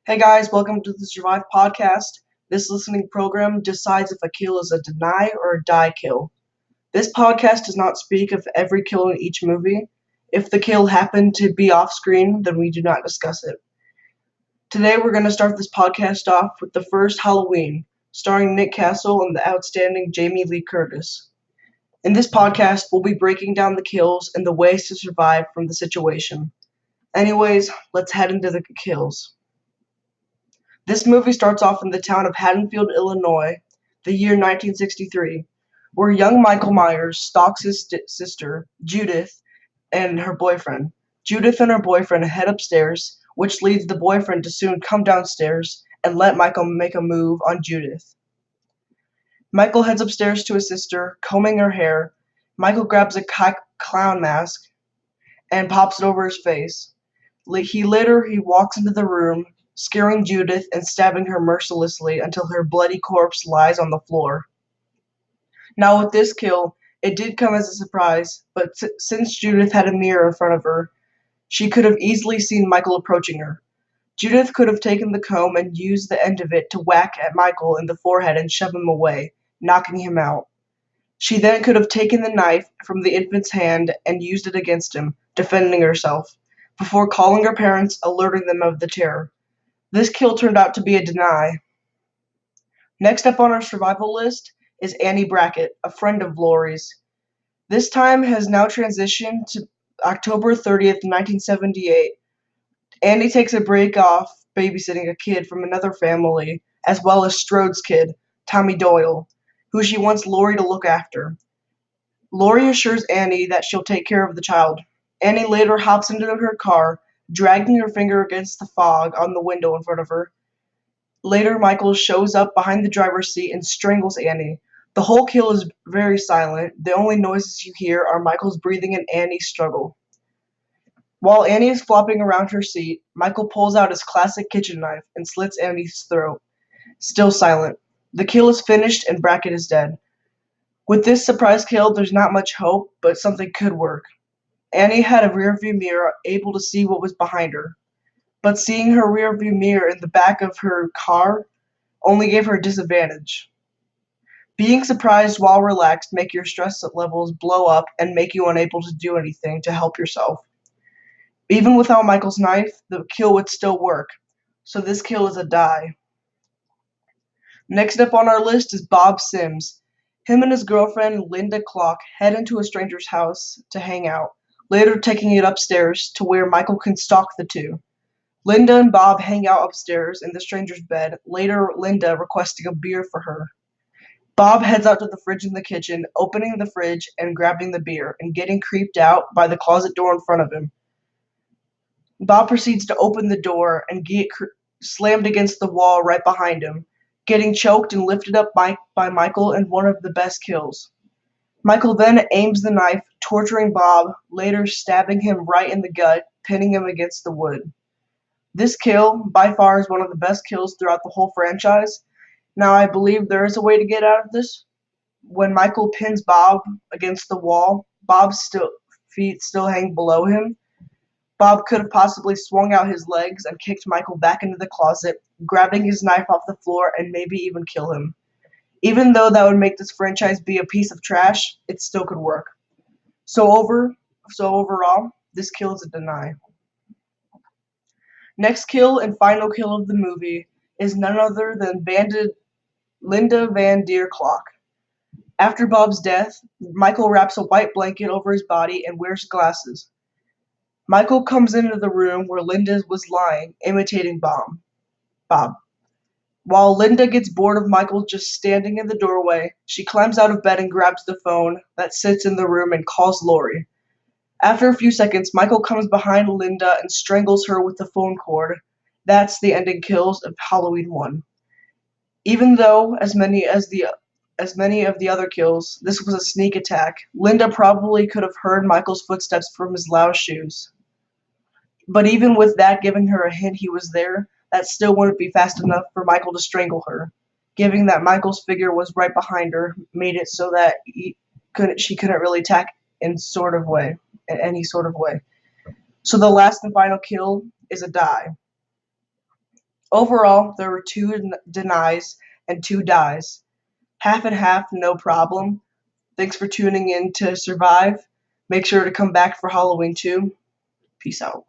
Hey guys, welcome to the Survive podcast. This listening program decides if a kill is a deny or a die kill. This podcast does not speak of every kill in each movie. If the kill happened to be off screen, then we do not discuss it. Today we're going to start this podcast off with the first Halloween, starring Nick Castle and the outstanding Jamie Lee Curtis. In this podcast, we'll be breaking down the kills and the ways to survive from the situation. Anyways, let's head into the kills. This movie starts off in the town of Haddonfield, Illinois, the year 1963, where young Michael Myers stalks his sister, Judith, and her boyfriend. Judith and her boyfriend head upstairs, which leads the boyfriend to soon come downstairs and let Michael make a move on Judith. Michael heads upstairs to his sister, combing her hair. Michael grabs a clown mask and pops it over his face. Later he walks into the room, scaring Judith and stabbing her mercilessly until her bloody corpse lies on the floor. Now with this kill, it did come as a surprise, but since Judith had a mirror in front of her, she could have easily seen Michael approaching her. Judith could have taken the comb and used the end of it to whack at Michael in the forehead and shove him away, knocking him out. She then could have taken the knife from the infant's hand and used it against him, defending herself, before calling her parents, alerting them of the terror. This kill turned out to be a deny. Next up on our survival list is Annie Brackett, a friend of Laurie's. This time has now transitioned to October 30th, 1978. Annie takes a break off babysitting a kid from another family, as well as Strode's kid, Tommy Doyle, who she wants Laurie to look after. Laurie assures Annie that she'll take care of the child. Annie later hops into her car, dragging her finger against the fog on the window in front of her. Later, Michael shows up behind the driver's seat and strangles Annie. The whole kill is very silent. The only noises you hear are Michael's breathing and Annie's struggle. While Annie is flopping around her seat, Michael pulls out his classic kitchen knife and slits Annie's throat. Still silent. The kill is finished and Brackett is dead. With this surprise kill, there's not much hope, but something could work. Annie had a rearview mirror, able to see what was behind her. But seeing her rearview mirror in the back of her car only gave her a disadvantage. Being surprised while relaxed make your stress levels blow up and make you unable to do anything to help yourself. Even without Michael's knife, the kill would still work, so this kill is a die. Next up on our list is Bob Sims. Him and his girlfriend, Linda Clock, head into a stranger's house to hang out, later taking it upstairs to where Michael can stalk the two. Linda and Bob hang out upstairs in the stranger's bed, later Linda requesting a beer for her. Bob heads out to the fridge in the kitchen, opening the fridge and grabbing the beer, and getting creeped out by the closet door in front of him. Bob proceeds to open the door and get slammed against the wall right behind him, getting choked and lifted up by Michael in one of the best kills. Michael then aims the knife, torturing Bob, later stabbing him right in the gut, pinning him against the wood. This kill, by far, is one of the best kills throughout the whole franchise. Now, I believe there is a way to get out of this. When Michael pins Bob against the wall, Bob's feet still hang below him. Bob could have possibly swung out his legs and kicked Michael back into the closet, grabbing his knife off the floor and maybe even kill him. Even though that would make this franchise be a piece of trash, it still could work. So overall, this kill is a deny. Next kill and final kill of the movie is none other than bandit Linda Van Deer Clock. After Bob's death, Michael wraps a white blanket over his body and wears glasses. Michael comes into the room where Linda was lying, imitating Bob. While Linda gets bored of Michael just standing in the doorway, she climbs out of bed and grabs the phone that sits in the room and calls Laurie. After a few seconds, Michael comes behind Linda and strangles her with the phone cord. That's the ending kills of Halloween 1. Even though, as many of the other kills, this was a sneak attack, Linda probably could have heard Michael's footsteps from his loud shoes. But even with that giving her a hint he was there, that still wouldn't be fast enough for Michael to strangle her. Given that Michael's figure was right behind her, made it so that she couldn't really attack in any sort of way. So the last and final kill is a die. Overall, there were 2 denies and 2 dies. Half and half, no problem. Thanks for tuning in to Survive. Make sure to come back for Halloween too. Peace out.